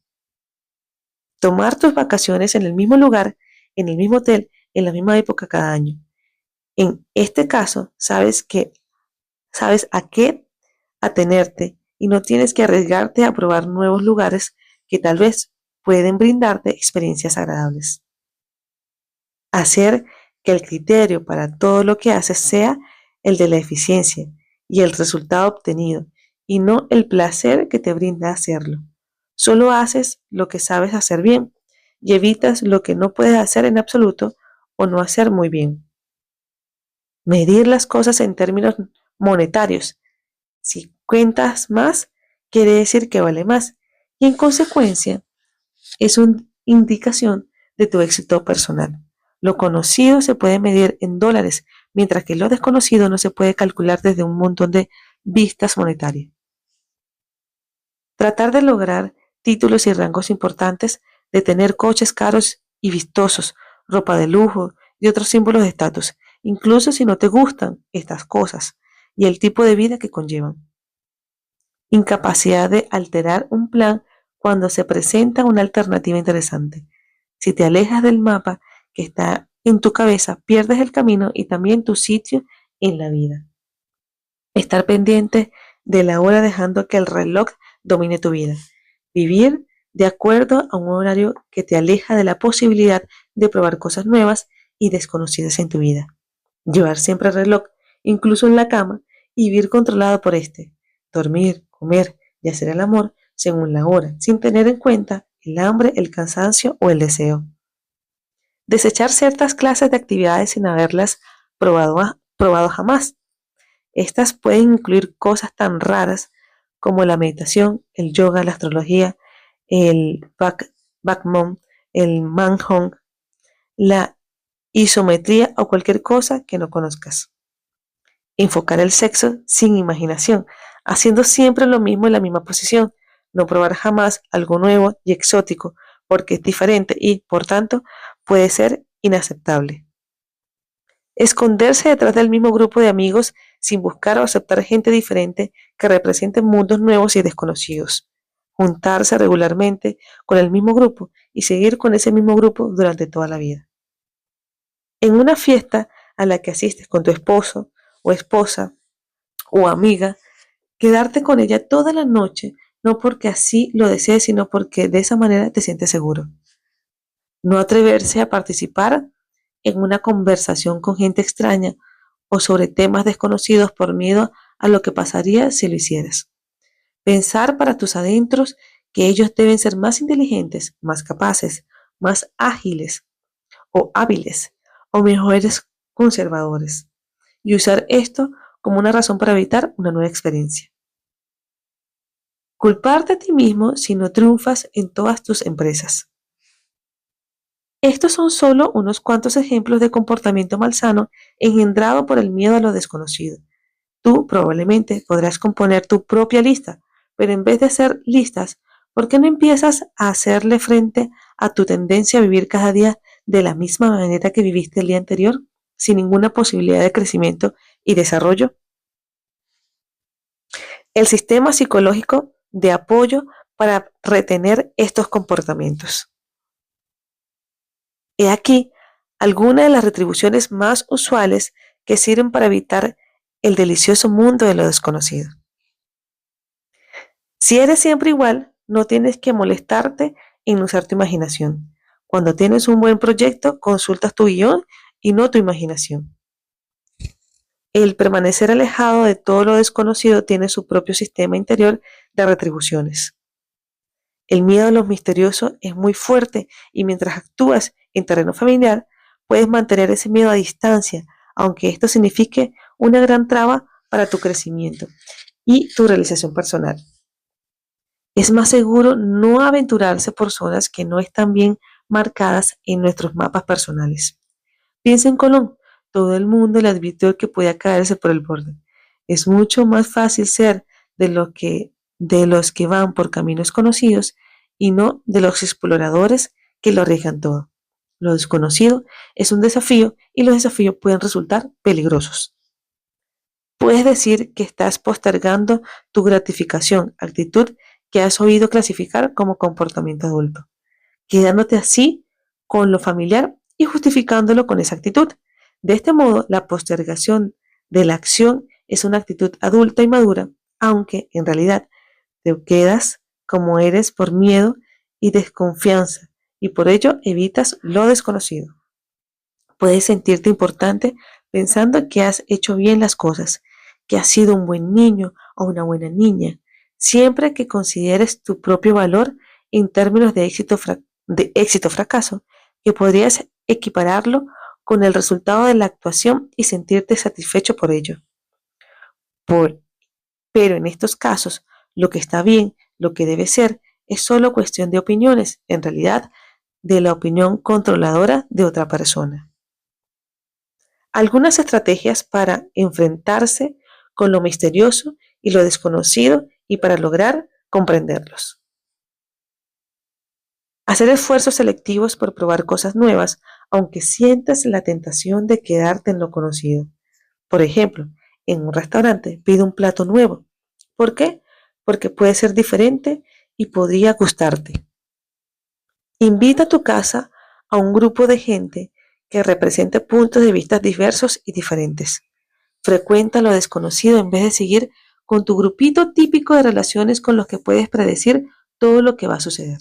Tomar tus vacaciones en el mismo lugar, en el mismo hotel, en la misma época cada año. En este caso, sabes a qué atenerte y no tienes que arriesgarte a probar nuevos lugares que tal vez pueden brindarte experiencias agradables. Hacer que el criterio para todo lo que haces sea el de la eficiencia y el resultado obtenido, y no el placer que te brinda hacerlo. Solo haces lo que sabes hacer bien y evitas lo que no puedes hacer en absoluto o no hacer muy bien. Medir las cosas en términos monetarios. Si cuentas más, quiere decir que vale más y en consecuencia es una indicación de tu éxito personal. Lo conocido se puede medir en dólares, mientras que lo desconocido no se puede calcular desde un montón de vistas monetarias. Tratar de lograr títulos y rangos importantes, de tener coches caros y vistosos, ropa de lujo y otros símbolos de estatus, incluso si no te gustan estas cosas y el tipo de vida que conllevan. Incapacidad de alterar un plan cuando se presenta una alternativa interesante. Si te alejas del mapa que está en tu cabeza, pierdes el camino y también tu sitio en la vida. Estar pendiente de la hora dejando que el reloj domine tu vida. Vivir de acuerdo a un horario que te aleja de la posibilidad de probar cosas nuevas y desconocidas en tu vida. Llevar siempre el reloj, incluso en la cama, y vivir controlado por este. Dormir, comer y hacer el amor según la hora, sin tener en cuenta el hambre, el cansancio o el deseo. Desechar ciertas clases de actividades sin haberlas probado jamás. Estas pueden incluir cosas tan raras como la meditación, el yoga, la astrología, el Backmon, el Manhong, la isometría o cualquier cosa que no conozcas. Enfocar el sexo sin imaginación, haciendo siempre lo mismo en la misma posición. No probar jamás algo nuevo y exótico porque es diferente y, por tanto, puede ser inaceptable. Esconderse detrás del mismo grupo de amigos sin buscar o aceptar gente diferente que represente mundos nuevos y desconocidos. Juntarse regularmente con el mismo grupo y seguir con ese mismo grupo durante toda la vida. En una fiesta a la que asistes con tu esposo o esposa o amiga, quedarte con ella toda la noche, no porque así lo desees, sino porque de esa manera te sientes seguro. No atreverse a participar en una conversación con gente extraña o sobre temas desconocidos por miedo a lo que pasaría si lo hicieras. Pensar para tus adentros que ellos deben ser más inteligentes, más capaces, más ágiles o hábiles o mejores conservadores. Y usar esto como una razón para evitar una nueva experiencia. Culparte a ti mismo si no triunfas en todas tus empresas. Estos son solo unos cuantos ejemplos de comportamiento malsano engendrado por el miedo a lo desconocido. Tú probablemente podrás componer tu propia lista, pero en vez de hacer listas, ¿por qué no empiezas a hacerle frente a tu tendencia a vivir cada día de la misma manera que viviste el día anterior, sin ninguna posibilidad de crecimiento y desarrollo? El sistema psicológico de apoyo para retener estos comportamientos. He aquí algunas de las retribuciones más usuales que sirven para evitar el delicioso mundo de lo desconocido. Si eres siempre igual, no tienes que molestarte en usar tu imaginación. Cuando tienes un buen proyecto, consultas tu guión y no tu imaginación. El permanecer alejado de todo lo desconocido tiene su propio sistema interior de retribuciones. El miedo a lo misterioso es muy fuerte y mientras actúas en terreno familiar, puedes mantener ese miedo a distancia, aunque esto signifique una gran traba para tu crecimiento y tu realización personal. Es más seguro no aventurarse por zonas que no están bien marcadas en nuestros mapas personales. Piensa en Colón. Todo el mundo le advirtió que podía caerse por el borde. Es mucho más fácil ser de los que van por caminos conocidos y no de los exploradores que lo arriesgan todo. Lo desconocido es un desafío y los desafíos pueden resultar peligrosos. Puedes decir que estás postergando tu gratificación, actitud que has oído clasificar como comportamiento adulto, quedándote así con lo familiar y justificándolo con esa actitud. De este modo, la postergación de la acción es una actitud adulta y madura, aunque en realidad te quedas como eres por miedo y desconfianza, y por ello evitas lo desconocido. Puedes sentirte importante pensando que has hecho bien las cosas, que has sido un buen niño o una buena niña, siempre que consideres tu propio valor en términos de éxito o fracaso, que podrías equipararlo con el resultado de la actuación y sentirte satisfecho por ello. Por, pero en estos casos, lo que está bien, lo que debe ser, es solo cuestión de opiniones, en realidad, de la opinión controladora de otra persona. Algunas estrategias para enfrentarse con lo misterioso y lo desconocido y para lograr comprenderlos. Hacer esfuerzos selectivos por probar cosas nuevas, aunque sientas la tentación de quedarte en lo conocido. Por ejemplo, en un restaurante pide un plato nuevo. ¿Por qué? Porque puede ser diferente y podría gustarte. Invita a tu casa a un grupo de gente que represente puntos de vista diversos y diferentes. Frecuenta lo desconocido en vez de seguir con tu grupito típico de relaciones con los que puedes predecir todo lo que va a suceder.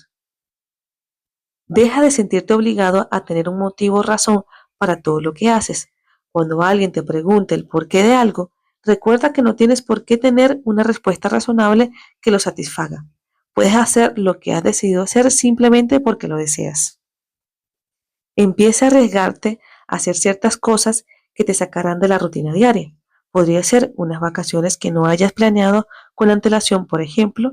Deja de sentirte obligado a tener un motivo o razón para todo lo que haces. Cuando alguien te pregunte el porqué de algo, recuerda que no tienes por qué tener una respuesta razonable que lo satisfaga. Puedes hacer lo que has decidido hacer simplemente porque lo deseas. Empieza a arriesgarte a hacer ciertas cosas que te sacarán de la rutina diaria. Podría ser unas vacaciones que no hayas planeado con antelación, por ejemplo,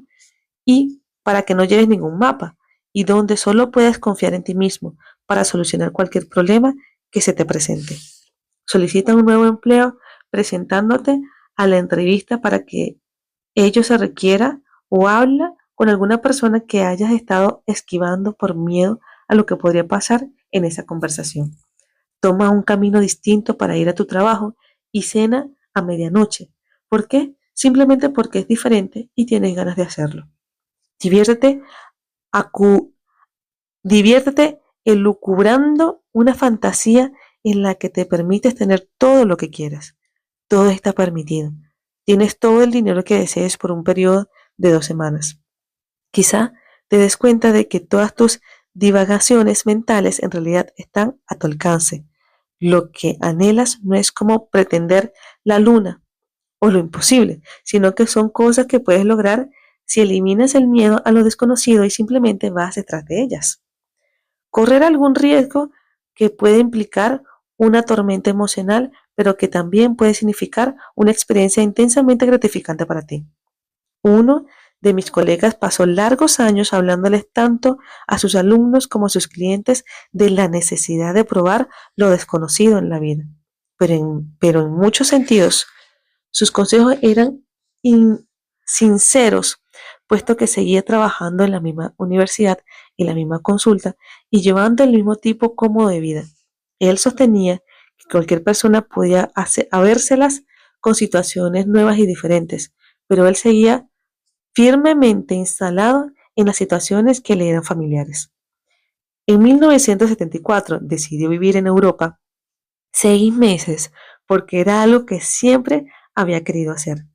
y para que no lleves ningún mapa y donde solo puedas confiar en ti mismo para solucionar cualquier problema que se te presente. Solicita un nuevo empleo presentándote a la entrevista para que ello se requiera o habla con alguna persona que hayas estado esquivando por miedo a lo que podría pasar en esa conversación. Toma un camino distinto para ir a tu trabajo y cena a medianoche. ¿Por qué? Simplemente porque es diferente y tienes ganas de hacerlo. Diviértete, diviértete elucubrando una fantasía en la que te permites tener todo lo que quieras. Todo está permitido. Tienes todo el dinero que desees por un periodo de 2 semanas. Quizá te des cuenta de que todas tus divagaciones mentales en realidad están a tu alcance. Lo que anhelas no es como pretender la luna o lo imposible, sino que son cosas que puedes lograr si eliminas el miedo a lo desconocido y simplemente vas detrás de ellas. Correr algún riesgo que puede implicar una tormenta emocional, pero que también puede significar una experiencia intensamente gratificante para ti. Uno de mis colegas pasó largos años hablándoles tanto a sus alumnos como a sus clientes de la necesidad de probar lo desconocido en la vida. Pero en muchos sentidos, sus consejos eran sinceros, puesto que seguía trabajando en la misma universidad y la misma consulta y llevando el mismo tipo cómodo de vida. Él sostenía que cualquier persona podía habérselas con situaciones nuevas y diferentes, pero él seguía firmemente instalado en las situaciones que le eran familiares. En 1974 decidió vivir en Europa 6 meses porque era algo que siempre había querido hacer.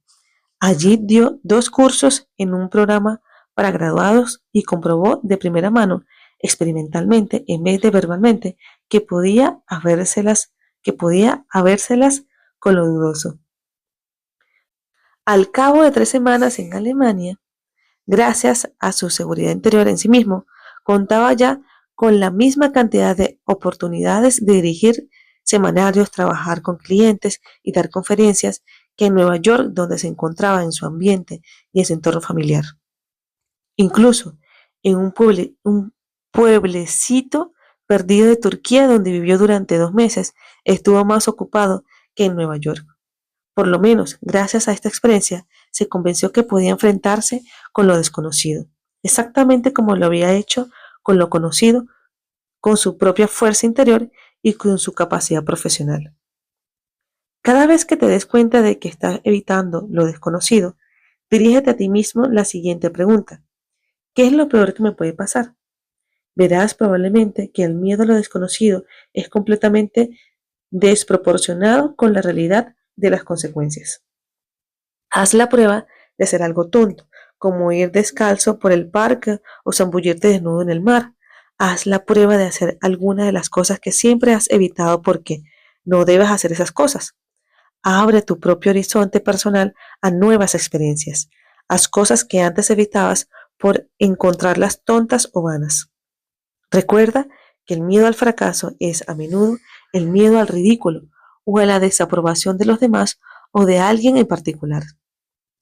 Allí dio 2 cursos en un programa para graduados y comprobó de primera mano, experimentalmente, en vez de verbalmente, que podía habérselas con lo dudoso. Al cabo de 3 semanas en Alemania, gracias a su seguridad interior en sí mismo, contaba ya con la misma cantidad de oportunidades de dirigir semanarios, trabajar con clientes y dar conferencias que en Nueva York, donde se encontraba en su ambiente y en su entorno familiar. Incluso en un pueblecito perdido de Turquía donde vivió durante 2 meses, estuvo más ocupado que en Nueva York. Por lo menos, gracias a esta experiencia, se convenció que podía enfrentarse con lo desconocido, exactamente como lo había hecho con lo conocido, con su propia fuerza interior y con su capacidad profesional. Cada vez que te des cuenta de que estás evitando lo desconocido, dirígete a ti mismo la siguiente pregunta. ¿Qué es lo peor que me puede pasar? Verás probablemente que el miedo a lo desconocido es completamente desproporcionado con la realidad de las consecuencias. Haz la prueba de hacer algo tonto, como ir descalzo por el parque o zambullirte desnudo en el mar. Haz la prueba de hacer alguna de las cosas que siempre has evitado porque no debes hacer esas cosas. Abre tu propio horizonte personal a nuevas experiencias. Haz cosas que antes evitabas por encontrarlas tontas o vanas. Recuerda que el miedo al fracaso es a menudo el miedo al ridículo o a la desaprobación de los demás o de alguien en particular.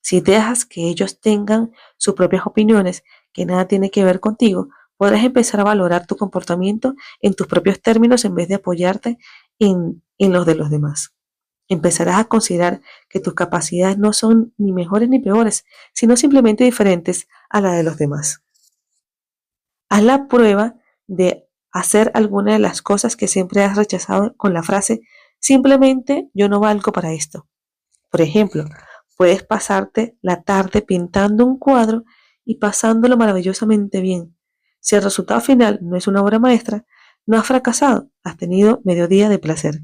Si dejas que ellos tengan sus propias opiniones que nada tiene que ver contigo, podrás empezar a valorar tu comportamiento en tus propios términos en vez de apoyarte en los de los demás. Empezarás a considerar que tus capacidades no son ni mejores ni peores, sino simplemente diferentes a la de los demás. Haz la prueba de hacer alguna de las cosas que siempre has rechazado con la frase, simplemente yo no valgo para esto. Por ejemplo, puedes pasarte la tarde pintando un cuadro y pasándolo maravillosamente bien. Si el resultado final no es una obra maestra, no has fracasado, has tenido medio día de placer.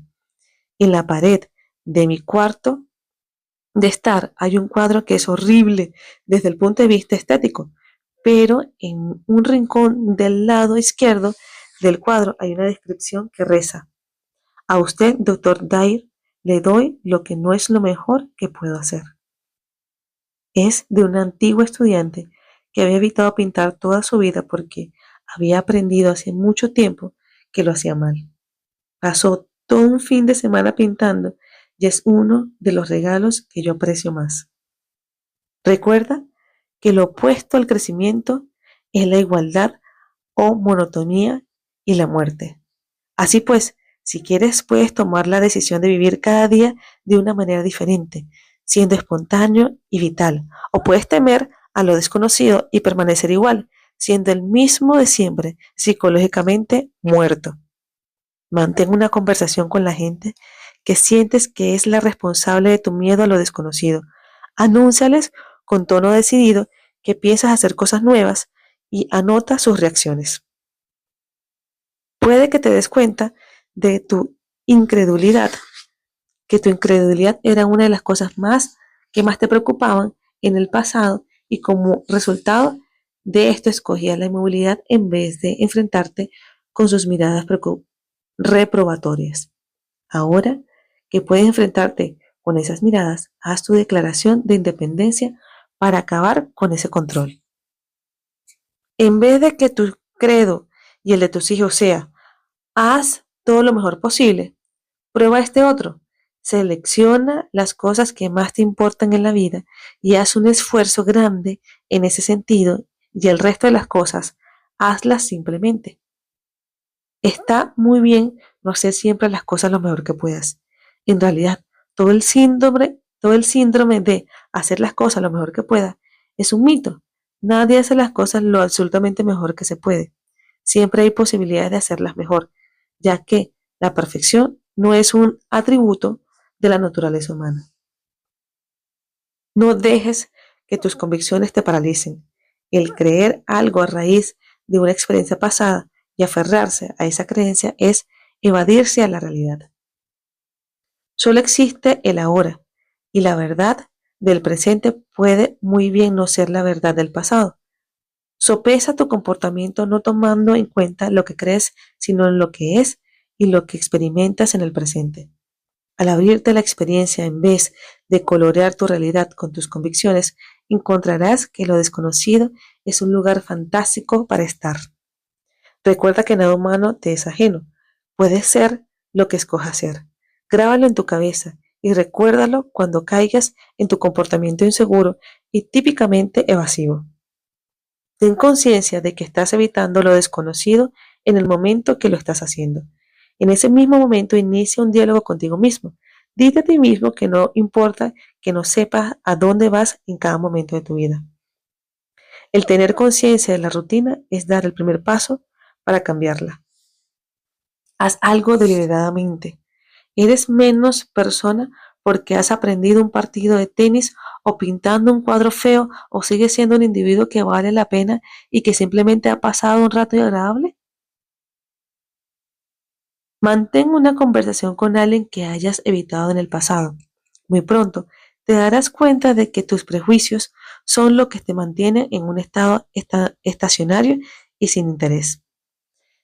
En la pared de mi cuarto de estar hay un cuadro que es horrible desde el punto de vista estético, pero en un rincón del lado izquierdo del cuadro hay una descripción que reza: a usted, doctor Dyer, le doy lo que no es lo mejor que puedo hacer. Es de un antiguo estudiante que había evitado pintar toda su vida porque había aprendido hace mucho tiempo que lo hacía mal. Pasó todo un fin de semana pintando y es uno de los regalos que yo aprecio más. Recuerda que lo opuesto al crecimiento es la igualdad o monotonía y la muerte. Así pues, si quieres, puedes tomar la decisión de vivir cada día de una manera diferente, siendo espontáneo y vital. O puedes temer a lo desconocido y permanecer igual, siendo el mismo de siempre, psicológicamente muerto. Mantén una conversación con la gente que sientes que es la responsable de tu miedo a lo desconocido. Anúnciales con tono decidido que piensas hacer cosas nuevas y anota sus reacciones. Puede que te des cuenta de tu incredulidad, que tu incredulidad era una de las cosas que más te preocupaban en el pasado y como resultado de esto escogías la inmovilidad en vez de enfrentarte con sus miradas reprobatorias. Ahora que puedes enfrentarte con esas miradas, haz tu declaración de independencia para acabar con ese control. En vez de que tu credo y el de tus hijos sea, haz todo lo mejor posible, prueba este otro. Selecciona las cosas que más te importan en la vida y haz un esfuerzo grande en ese sentido y el resto de las cosas, hazlas simplemente. Está muy bien no hacer siempre las cosas lo mejor que puedas. En realidad, todo el síndrome de hacer las cosas lo mejor que pueda es un mito. Nadie hace las cosas lo absolutamente mejor que se puede. Siempre hay posibilidades de hacerlas mejor, ya que la perfección no es un atributo de la naturaleza humana. No dejes que tus convicciones te paralicen. El creer algo a raíz de una experiencia pasada y aferrarse a esa creencia es evadirse a la realidad. Solo existe el ahora y la verdad del presente puede muy bien no ser la verdad del pasado. Sopesa tu comportamiento no tomando en cuenta lo que crees, sino en lo que es y lo que experimentas en el presente. Al abrirte a la experiencia en vez de colorear tu realidad con tus convicciones, encontrarás que lo desconocido es un lugar fantástico para estar. Recuerda que nada humano te es ajeno. Puedes ser lo que escojas ser. Grábalo en tu cabeza y recuérdalo cuando caigas en tu comportamiento inseguro y típicamente evasivo. Ten conciencia de que estás evitando lo desconocido en el momento que lo estás haciendo. En ese mismo momento inicia un diálogo contigo mismo. Dite a ti mismo que no importa que no sepas a dónde vas en cada momento de tu vida. El tener conciencia de la rutina es dar el primer paso para cambiarla. Haz algo deliberadamente. Eres menos persona porque has aprendido un partido de tenis o pintando un cuadro feo o sigues siendo un individuo que vale la pena y que simplemente ha pasado un rato agradable. Mantén una conversación con alguien que hayas evitado en el pasado. Muy pronto te darás cuenta de que tus prejuicios son lo que te mantiene en un estado estacionario y sin interés.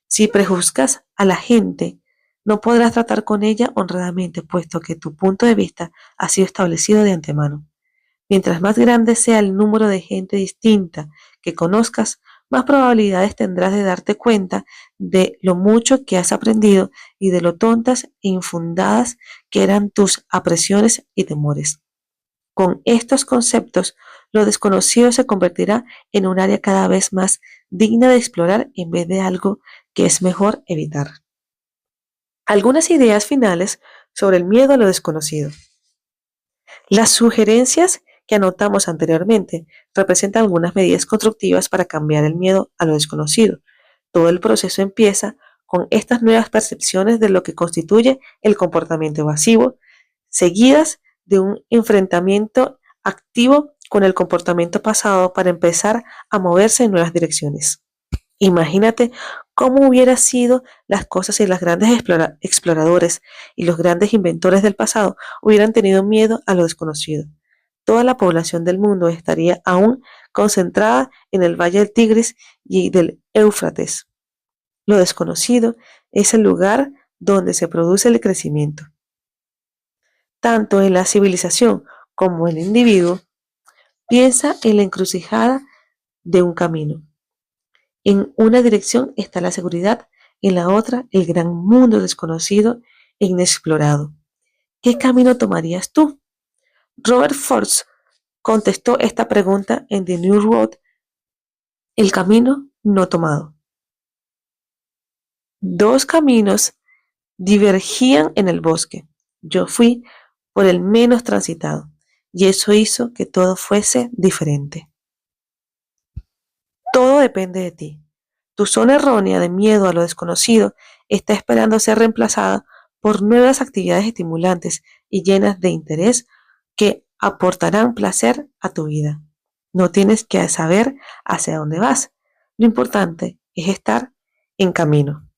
Si prejuzgas a la gente, no podrás tratar con ella honradamente, puesto que tu punto de vista ha sido establecido de antemano. Mientras más grande sea el número de gente distinta que conozcas, más probabilidades tendrás de darte cuenta de lo mucho que has aprendido y de lo tontas e infundadas que eran tus apresiones y temores. Con estos conceptos, lo desconocido se convertirá en un área cada vez más digna de explorar en vez de algo que es mejor evitar. Algunas ideas finales sobre el miedo a lo desconocido. Las sugerencias que anotamos anteriormente representan algunas medidas constructivas para cambiar el miedo a lo desconocido. Todo el proceso empieza con estas nuevas percepciones de lo que constituye el comportamiento evasivo, seguidas de un enfrentamiento activo con el comportamiento pasado para empezar a moverse en nuevas direcciones. Imagínate cómo hubieran sido las cosas si los grandes exploradores y los grandes inventores del pasado hubieran tenido miedo a lo desconocido. Toda la población del mundo estaría aún concentrada en el Valle del Tigris y del Éufrates. Lo desconocido es el lugar donde se produce el crecimiento. Tanto en la civilización como en el individuo, piensa en la encrucijada de un camino. En una dirección está la seguridad, en la otra el gran mundo desconocido e inexplorado. ¿Qué camino tomarías tú? Robert Frost contestó esta pregunta en The New Road, el camino no tomado. Dos caminos divergían en el bosque. Yo fui por el menos transitado y eso hizo que todo fuese diferente. Todo depende de ti. Tu zona errónea de miedo a lo desconocido está esperando ser reemplazada por nuevas actividades estimulantes y llenas de interés que aportarán placer a tu vida. No tienes que saber hacia dónde vas. Lo importante es estar en camino.